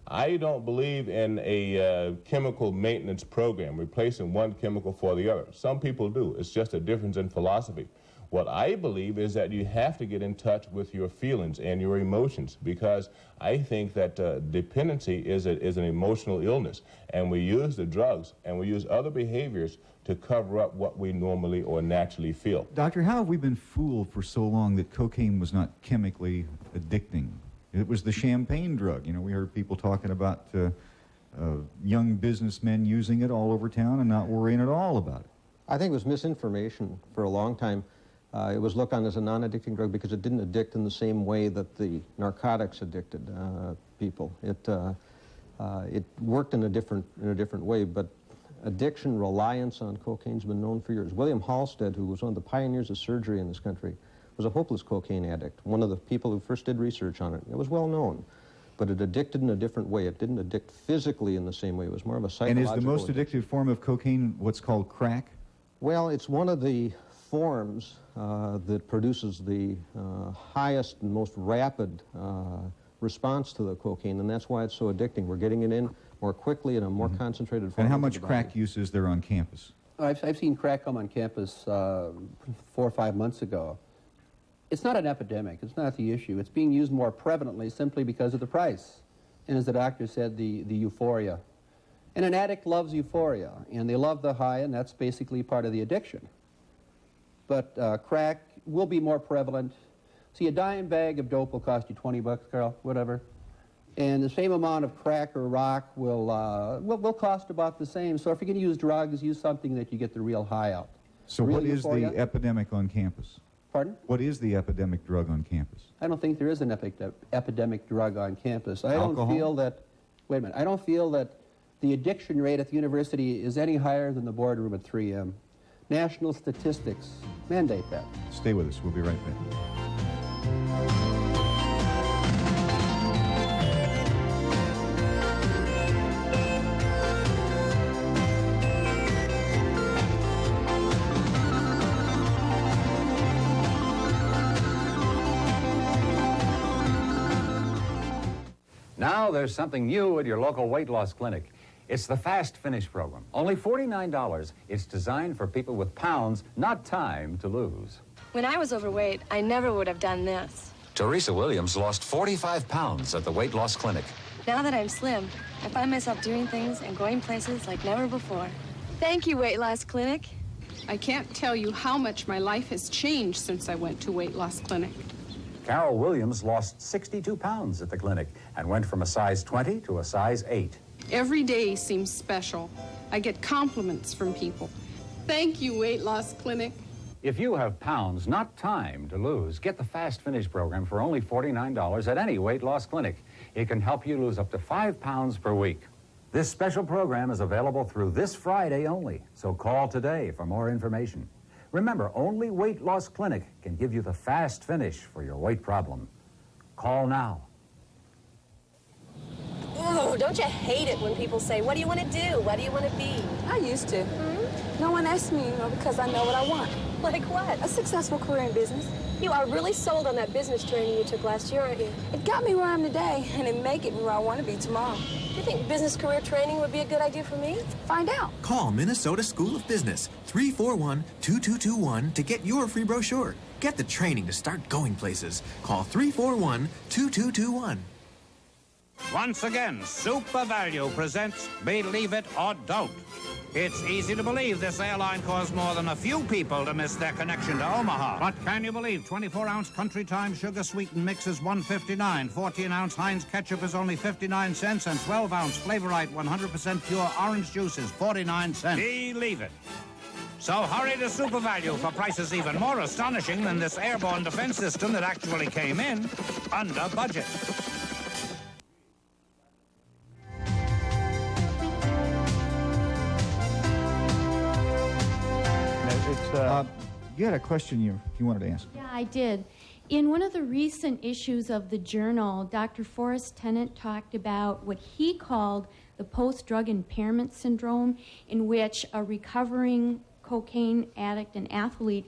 I don't believe in a chemical maintenance program, replacing one chemical for the other. Some people do. It's just a difference in philosophy. What I believe is that you have to get in touch with your feelings and your emotions, because I think that dependency is an emotional illness, and we use the drugs and we use other behaviors to cover up what we normally or naturally feel. Doctor, how have we been fooled for so long that cocaine was not chemically addicting? It was the champagne drug. You know, we heard people talking about young businessmen using it all over town and not worrying at all about it. I think it was misinformation for a long time. It was looked on as a non-addicting drug because it didn't addict in the same way that the narcotics addicted people. It worked in a different way, but addiction, reliance on cocaine has been known for years. William Halsted, who was one of the pioneers of surgery in this country, was a hopeless cocaine addict, one of the people who first did research on it. It was well known, but it addicted in a different way. It didn't addict physically in the same way. It was more of a psychological. And is the most addictive form of cocaine what's called crack? Well, it's one of the forms that produces the highest and most rapid response to the cocaine, and that's why it's so addicting. We're getting it in more quickly in a more concentrated form. And how much crack use is there on campus? I've seen crack come on campus 4 or 5 months ago. It's not an epidemic. It's not the issue. It's being used more prevalently simply because of the price. And as the doctor said, the euphoria. And an addict loves euphoria, and they love the high, and that's basically part of the addiction. But crack will be more prevalent. See, a dime bag of dope will cost you $20, Carl, whatever. And the same amount of crack or rock will cost about the same. So if you're going to use drugs, use something that you get the real high out. So what is the epidemic on campus? Pardon? What is the epidemic drug on campus? I don't think there is an epidemic drug on campus. I Alcohol? don't feel that, wait a minute, I don't feel that the addiction rate at the university is any higher than the boardroom at 3M. National statistics mandate that. Stay with us. We'll be right back. Now there's something new at your local weight loss clinic. It's the Fast Finish program. Only $49. It's designed for people with pounds, not time to lose. When I was overweight, I never would have done this. Teresa Williams lost 45 pounds at the weight loss clinic. Now that I'm slim, I find myself doing things and going places like never before. Thank you, Weight Loss Clinic. I can't tell you how much my life has changed since I went to Weight Loss Clinic. Carol Williams lost 62 pounds at the clinic and went from a size 20 to a size 8. Every day seems special. I get compliments from people. Thank you, Weight Loss Clinic. If you have pounds, not time to lose, get the Fast Finish program for only $49 at any weight loss clinic. It can help you lose up to 5 pounds per week. This special program is available through this Friday only, so call today for more information. Remember, only Weight Loss Clinic can give you the Fast Finish for your weight problem. Call now. Oh, don't you hate it when people say, what do you want to do? What do you want to be? I used to. No one asks me, because I know what I want. Like what? A successful career in business. You are really sold on that business training you took last year, aren't you? It got me where I am today, and it may get me where I want to be tomorrow. Do you think business career training would be a good idea for me? Find out. Call Minnesota School of Business 341-2221 to get your free brochure. Get the training to start going places. Call 341-2221. Once again, Super Value presents Believe It or Don't. It's easy to believe this airline caused more than a few people to miss their connection to Omaha. But can you believe 24-ounce Country Time sugar-sweetened mix is $1.59, 14-ounce Heinz ketchup is only 59 cents, and 12-ounce Flavorite 100% pure orange juice is 49 cents. Believe it. So hurry to Super Value for prices even more astonishing than this airborne defense system that actually came in under budget. You had a question you wanted to ask. Yeah, I did. In one of the recent issues of the Journal, Dr. Forrest Tennant talked about what he called the post-drug impairment syndrome, in which a recovering cocaine addict and athlete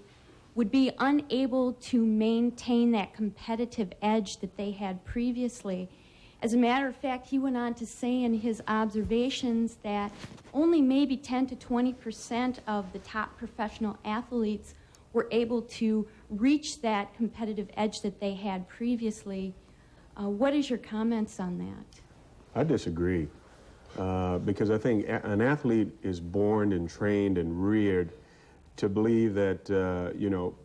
would be unable to maintain that competitive edge that they had previously. As a matter of fact, he went on to say in his observations that only maybe 10 to 20% of the top professional athletes were able to reach that competitive edge that they had previously. What is your comments on that? I disagree, because I think an athlete is born and trained and reared to believe that,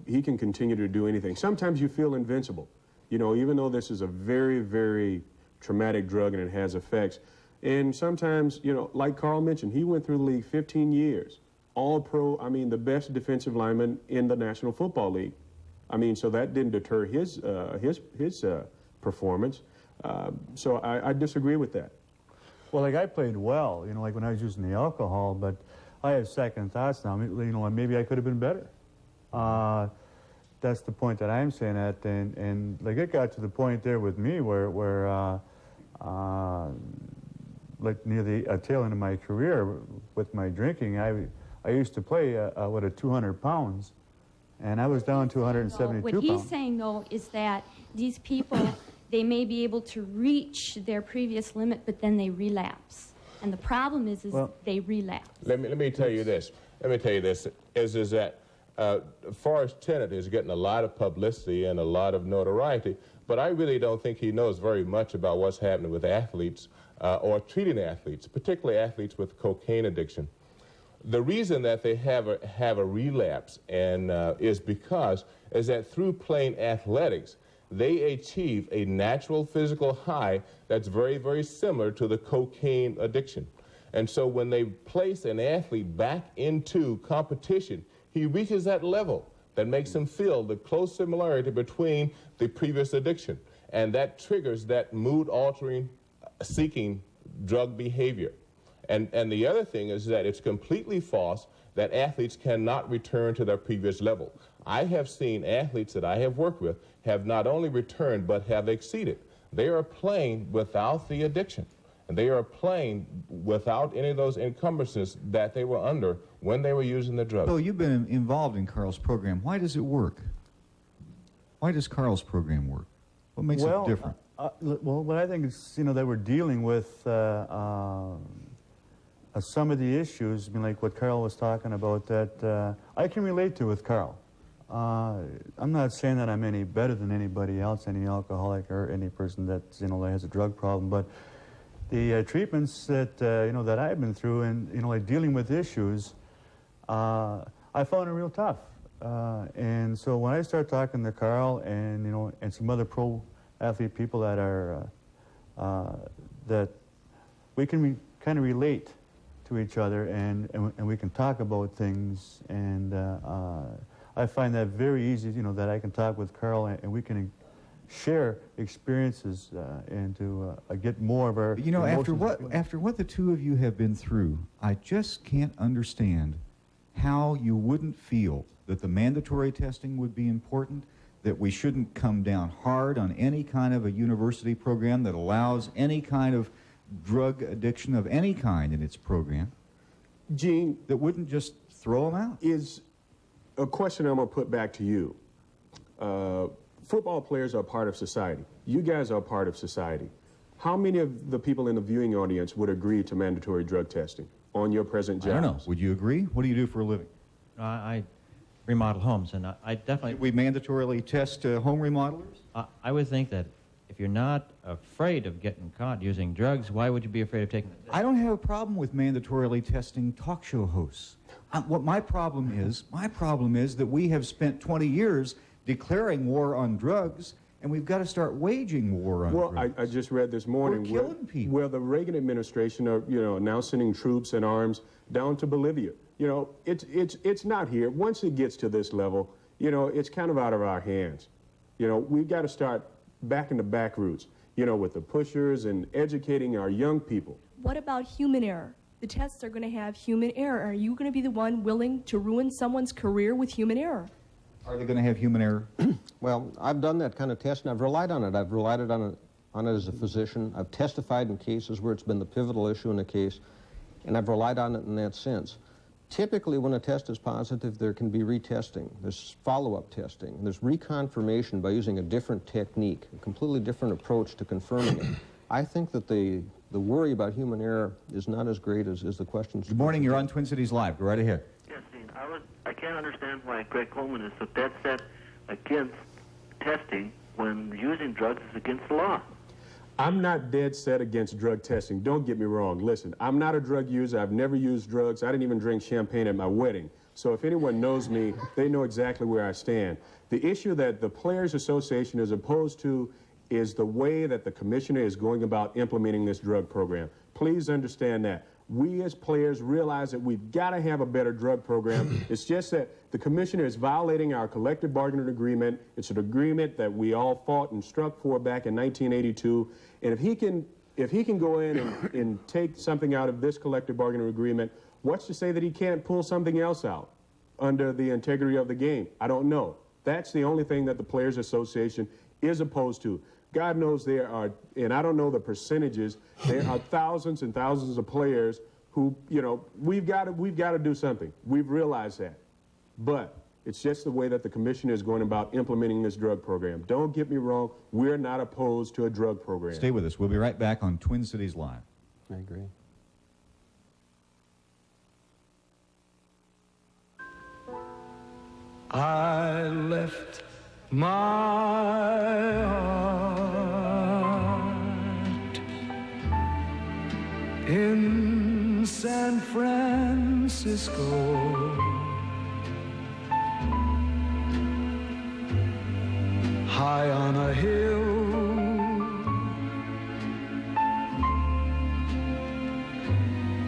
he can continue to do anything. Sometimes you feel invincible, even though this is a very, very traumatic drug and it has effects. And sometimes, like Carl mentioned, he went through the league 15 years. All pro, the best defensive lineman in the National Football League. So that didn't deter his performance. So I disagree with that. Well, I played well, like when I was using the alcohol, but I have second thoughts now. Maybe I could have been better. That's the point that I'm saying at, and it got to the point there with me where near the tail end of my career with my drinking, I used to play at 200 pounds, and I was down to 172 pounds. What he's saying, though, is that these people, they may be able to reach their previous limit, but then they relapse. And the problem is they relapse. Let me tell you this. Is that Forrest Tennant is getting a lot of publicity and a lot of notoriety, but I really don't think he knows very much about what's happening with athletes or treating athletes, particularly athletes with cocaine addiction. The reason that they have a relapse is because that through playing athletics, they achieve a natural physical high that's very, very similar to the cocaine addiction. And so when they place an athlete back into competition, he reaches that level. that makes them feel the close similarity between the previous addiction. And that triggers that mood-altering, seeking drug behavior. And the other thing is that it's completely false that athletes cannot return to their previous level. I have seen athletes that I have worked with have not only returned, but have exceeded. They are playing without the addiction. And they are playing without any of those encumbrances that they were under when they were using the drugs. So you've been involved in Carl's program. Why does it work? Why does Carl's program work? What makes it different? Well, what I think is, that we're dealing with some of the issues, like what Carl was talking about, that I can relate to with Carl. I'm not saying that I'm any better than anybody else, any alcoholic or any person that that has a drug problem, but the treatments that that I've been through, and like dealing with issues, I found it real tough. And so when I start talking to Carl and and some other pro athlete people that are that we can kind of relate to each other and we can talk about things, and I find that very easy, that I can talk with Carl and we can share experiences and to get more of our after what the two of you have been through, I just can't understand how you wouldn't feel that the mandatory testing would be important, that we shouldn't come down hard on any kind of a university program that allows any kind of drug addiction of any kind in its program. Gene, that wouldn't just throw them out. Is a question I'm going to put back to you. Football players are part of society. You guys are part of society. How many of the people in the viewing audience would agree to mandatory drug testing on your present jobs? I don't know. Would you agree? What do you do for a living? I remodel homes, and I definitely... We mandatorily test home remodelers? I would think that if you're not afraid of getting caught using drugs, why would you be afraid of taking the test? I don't have a problem with mandatorily testing talk show hosts. What my problem is that we have spent 20 years declaring war on drugs, and we've got to start waging war on drugs. Well, I just read this morning We're killing people. where the Reagan administration are, now sending troops and arms down to Bolivia. It's not here. Once it gets to this level, it's kind of out of our hands. We've got to start back in the back routes, with the pushers and educating our young people. What about human error? The tests are going to have human error. Are you going to be the one willing to ruin someone's career with human error? Are they going to have human error? Well, I've done that kind of test, and I've relied on it. I've relied on it as a physician. I've testified in cases where it's been the pivotal issue in the case, and I've relied on it in that sense. Typically, when a test is positive, there can be retesting. There's follow-up testing. There's reconfirmation by using a different technique, a completely different approach to confirming it. I think that the worry about human error is not as great as the questions. Good morning. You're on Twin Cities Live. Go right ahead. Yes, Dean. I can't understand why Greg Coleman is so dead set against testing when using drugs is against the law. I'm not dead set against drug testing. Don't get me wrong. Listen, I'm not a drug user. I've never used drugs. I didn't even drink champagne at my wedding. So if anyone knows me, they know exactly where I stand. The issue that the Players Association is opposed to is the way that the commissioner is going about implementing this drug program. Please understand that. We as players realize that we've got to have a better drug program. It's just that the commissioner is violating our collective bargaining agreement. It's an agreement that we all fought and struck for back in 1982. And if he can go in and take something out of this collective bargaining agreement, what's to say that he can't pull something else out under the integrity of the game? I don't know. That's the only thing that the Players Association is opposed to. God knows there are, and I don't know the percentages, there are thousands and thousands of players who, we've got to do something. We've realized that. But it's just the way that the commissioner is going about implementing this drug program. Don't get me wrong, we're not opposed to a drug program. Stay with us. We'll be right back on Twin Cities Live. I agree. I left my heart in San Francisco, high on a hill.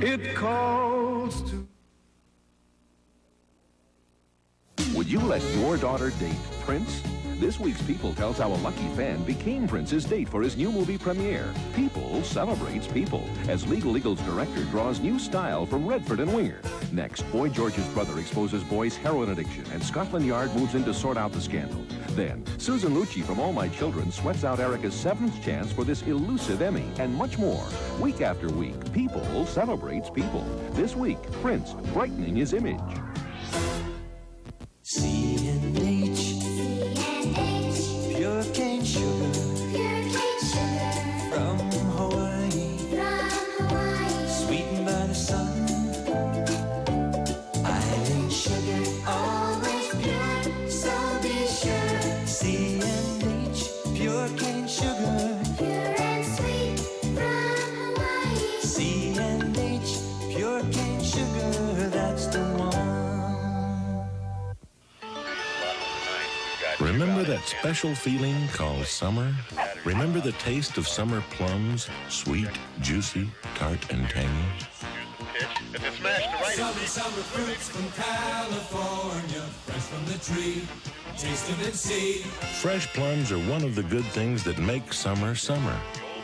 It calls to... Would you let your daughter date Prince? This week's People tells how a lucky fan became Prince's date for his new movie premiere. People celebrates people as Legal Eagles director draws new style from Redford and Winger. Next, Boy George's brother exposes Boy's heroin addiction, and Scotland Yard moves in to sort out the scandal. Then, Susan Lucci from All My Children sweats out Erica's 7th chance for this elusive Emmy, and much more. Week after week, People celebrates people. This week, Prince brightening his image. C&H, pure cane sugar, from Hawaii, sweetened by the sun. Island sugar, always pure, so be sure. C&H, pure cane sugar, pure and sweet from Hawaii. C&H, pure cane sugar, that's the one. Remember that special feeling called summer? Remember the taste of summer plums? Sweet, juicy, tart, and tangy. Summer fruits from California, fresh from the tree. Taste them and see. Fresh plums are one of the good things that make summer summer.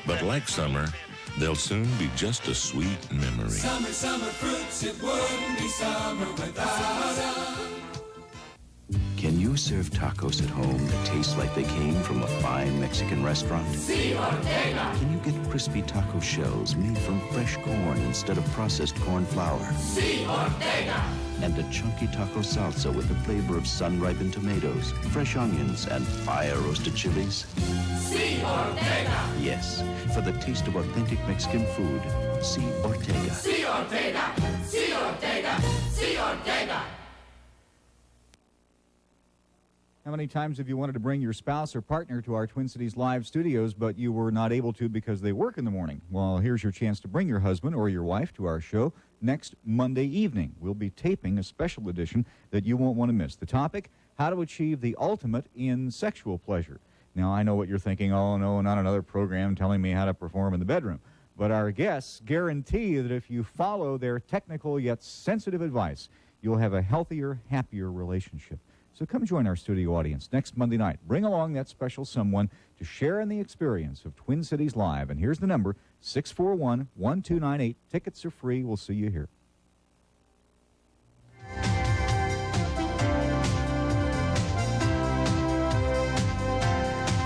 But like summer, they'll soon be just a sweet memory. Summer fruits, it wouldn't be summer without them. Can you serve tacos at home that taste like they came from a fine Mexican restaurant? Si Ortega. Can you get crispy taco shells made from fresh corn instead of processed corn flour? Si Ortega. And a chunky taco salsa with the flavor of sun-ripened tomatoes, fresh onions, and fire-roasted chilies? Si Ortega. Yes, for the taste of authentic Mexican food, Si Ortega. Si Ortega. Si Ortega. Si Ortega. How many times have you wanted to bring your spouse or partner to our Twin Cities Live studios, but you were not able to because they work in the morning? Well, here's your chance to bring your husband or your wife to our show next Monday evening. We'll be taping a special edition that you won't want to miss. The topic, how to achieve the ultimate in sexual pleasure. Now, I know what you're thinking, oh, no, not another program telling me how to perform in the bedroom. But our guests guarantee that if you follow their technical yet sensitive advice, you'll have a healthier, happier relationship. So come join our studio audience next Monday night. Bring along that special someone to share in the experience of Twin Cities Live. And here's the number, 641-1298. Tickets are free. We'll see you here.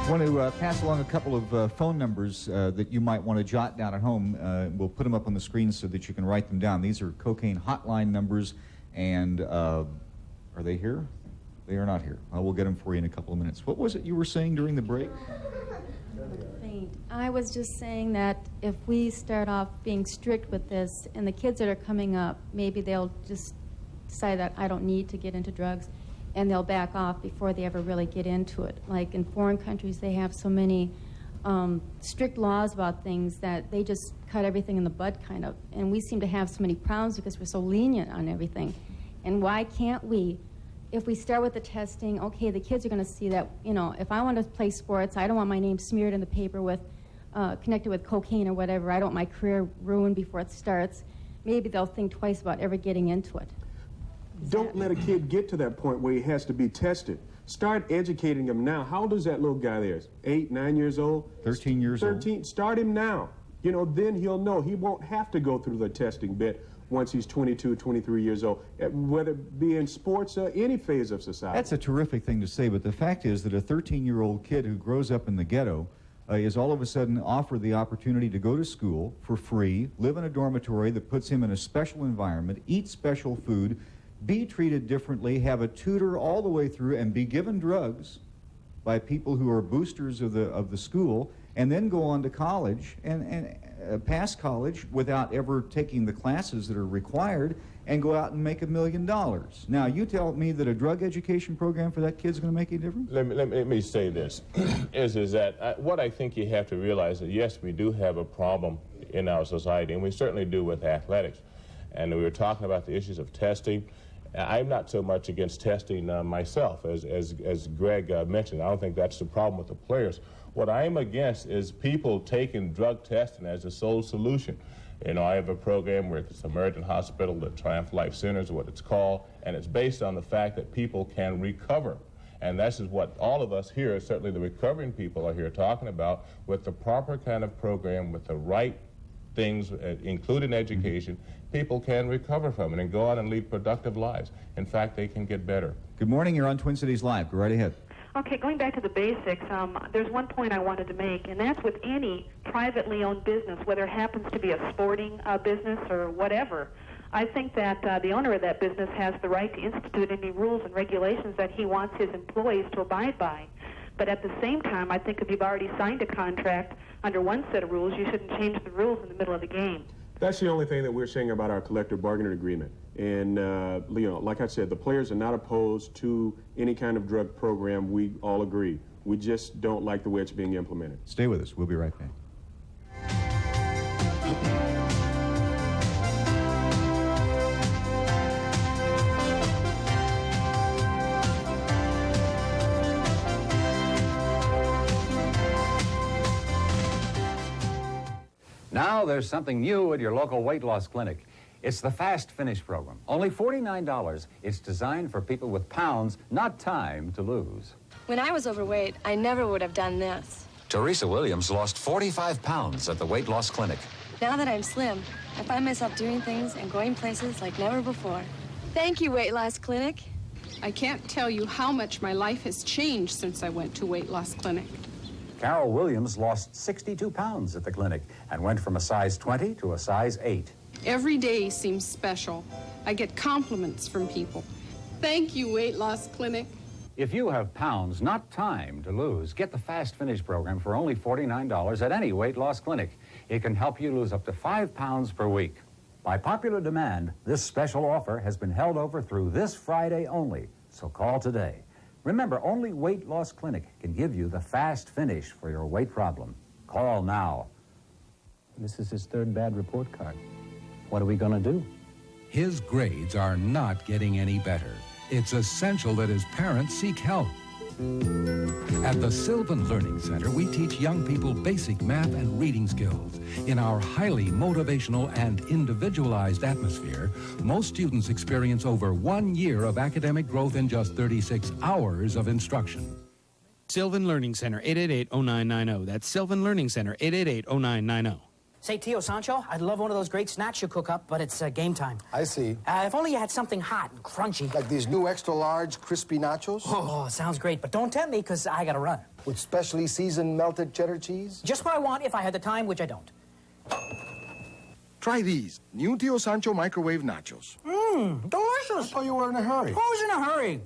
I want to pass along a couple of phone numbers that you might want to jot down at home. We'll put them up on the screen so that you can write them down. These are cocaine hotline numbers, and are they here? They are not here. We'll get them for you in a couple of minutes. What was it you were saying during the break? I was just saying that if we start off being strict with this, and the kids that are coming up, maybe they'll just decide that I don't need to get into drugs, and they'll back off before they ever really get into it. Like in foreign countries, they have so many strict laws about things that they just cut everything in the bud, kind of. And we seem to have so many problems because we're so lenient on everything. And why can't we? If we start with the testing, okay, the kids are going to see that, you know, if I want to play sports, I don't want my name smeared in the paper with, connected with cocaine or whatever. I don't want my career ruined before it starts. Maybe they'll think twice about ever getting into it. Don't let a kid get to that point where he has to be tested. Start educating him now. How old is that little guy there? 8, 9 years old? 13 years old. 13. Start him now. You know, then he'll know. He won't have to go through the testing bit once he's 22, 23 years old, whether it be in sports or any phase of society. That's a terrific thing to say, but the fact is that a 13-year-old kid who grows up in the ghetto is all of a sudden offered the opportunity to go to school for free, live in a dormitory that puts him in a special environment, eat special food, be treated differently, have a tutor all the way through, and be given drugs by people who are boosters of the school, and then go on to college and pass college without ever taking the classes that are required and go out and make $1 million. Now, you tell me that a drug education program for that kid's going to make any difference? Let me say this, is that what I think you have to realize that, yes, we do have a problem in our society, and we certainly do with athletics. And we were talking about the issues of testing. I'm not so much against testing myself, as Greg mentioned. I don't think that's the problem with the players. What I'm against is people taking drug testing as the sole solution. You know, I have a program where it's Samaritan Hospital, the Triumph Life Center is what it's called, and it's based on the fact that people can recover. And this is what all of us here, certainly the recovering people, are here talking about. With the proper kind of program, with the right things, including education, people can recover from it and go out and lead productive lives. In fact, they can get better. Good morning. You're on Twin Cities Live. Go right ahead. Okay, going back to the basics, there's one point I wanted to make, and that's with any privately owned business, whether it happens to be a sporting business or whatever. I think that the owner of that business has the right to institute any rules and regulations that he wants his employees to abide by. But at the same time, I think if you've already signed a contract under one set of rules, you shouldn't change the rules in the middle of the game. That's the only thing that we're saying about our collective bargaining agreement. And, like I said, the players are not opposed to any kind of drug program. We all agree. We just don't like the way it's being implemented. Stay with us. We'll be right back. Now there's something new at your local weight loss clinic. It's the Fast Finish program. Only $49. It's designed for people with pounds, not time to lose. When I was overweight, I never would have done this. Teresa Williams lost 45 pounds at the weight loss clinic. Now that I'm slim, I find myself doing things and going places like never before. Thank you, Weight Loss Clinic. I can't tell you how much my life has changed since I went to Weight Loss Clinic. Carol Williams lost 62 pounds at the clinic and went from a size 20 to a size 8. Every day seems special. I get compliments from people. Thank you, Weight Loss Clinic. If you have pounds, not time to lose, get the Fast Finish program for only $49 at any weight loss clinic. It can help you lose up to 5 pounds per week. By popular demand, this special offer has been held over through this Friday only, so call today. Remember, only Weight Loss Clinic can give you the Fast Finish for your weight problem. Call now. This is his third bad report card. What are we going to do? His grades are not getting any better. It's essential that his parents seek help. At the Sylvan Learning Center, we teach young people basic math and reading skills. In our highly motivational and individualized atmosphere, most students experience over 1 year of academic growth in just 36 hours of instruction. Sylvan Learning Center, 888-0990. That's Sylvan Learning Center, 888-0990. Say, Tio Sancho, I'd love one of those great snacks you cook up, but it's game time. I see. If only you had something hot and crunchy. Like these new extra-large crispy nachos? Oh, sounds great, but don't tempt me, because I gotta run. With specially seasoned melted cheddar cheese? Just what I want if I had the time, which I don't. Try these. New Tio Sancho microwave nachos. Delicious. I thought you were in a hurry. Who's in a hurry?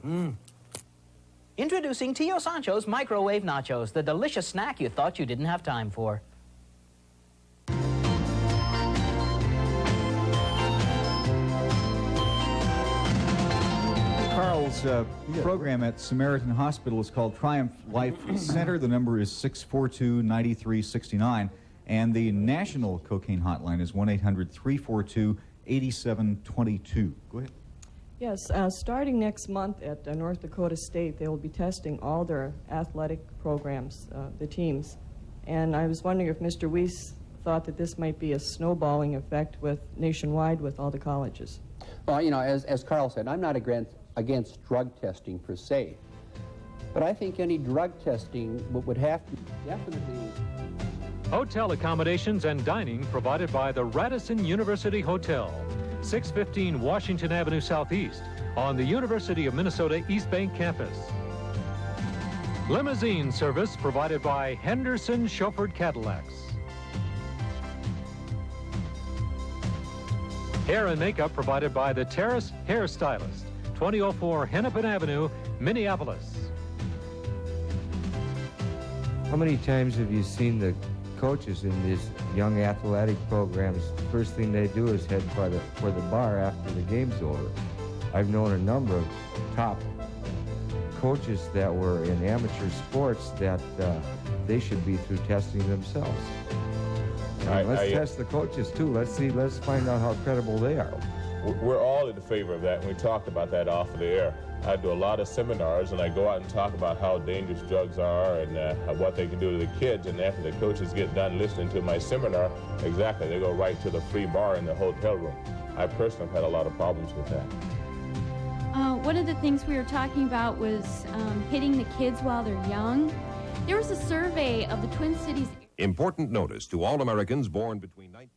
Introducing Tio Sancho's microwave nachos, the delicious snack you thought you didn't have time for. Carl's program at Samaritan Hospital is called Triumph Life Center. The number is 642-9369. And the national cocaine hotline is 1-800-342-8722. Go ahead. Yes, starting next month at North Dakota State, they will be testing all their athletic programs, the teams. And I was wondering if Mr. Weiss thought that this might be a snowballing effect with nationwide with all the colleges. Well, you know, as Carl said, I'm not against drug testing per se. But I think any drug testing would have to definitely... Hotel accommodations and dining provided by the Radisson University Hotel, 615 Washington Avenue Southeast on the University of Minnesota East Bank campus. Limousine service provided by Henderson Chauffeured Cadillacs. Hair and makeup provided by the Terrace Hairstylist, 2004 Hennepin Avenue, Minneapolis. How many times have you seen the coaches in these young athletic programs? First thing they do is head for the bar after the game's over. I've known a number of top coaches that were in amateur sports that they should be through testing themselves. Let's test the coaches too. Let's find out how credible they are. We're all in favor of that, and we talked about that off of the air. I do a lot of seminars, and I go out and talk about how dangerous drugs are and what they can do to the kids, and after the coaches get done listening to my seminar, exactly, they go right to the free bar in the hotel room. I personally have had a lot of problems with that. One of the things we were talking about was hitting the kids while they're young. There was a survey of the Twin Cities. Important notice to all Americans born between 19...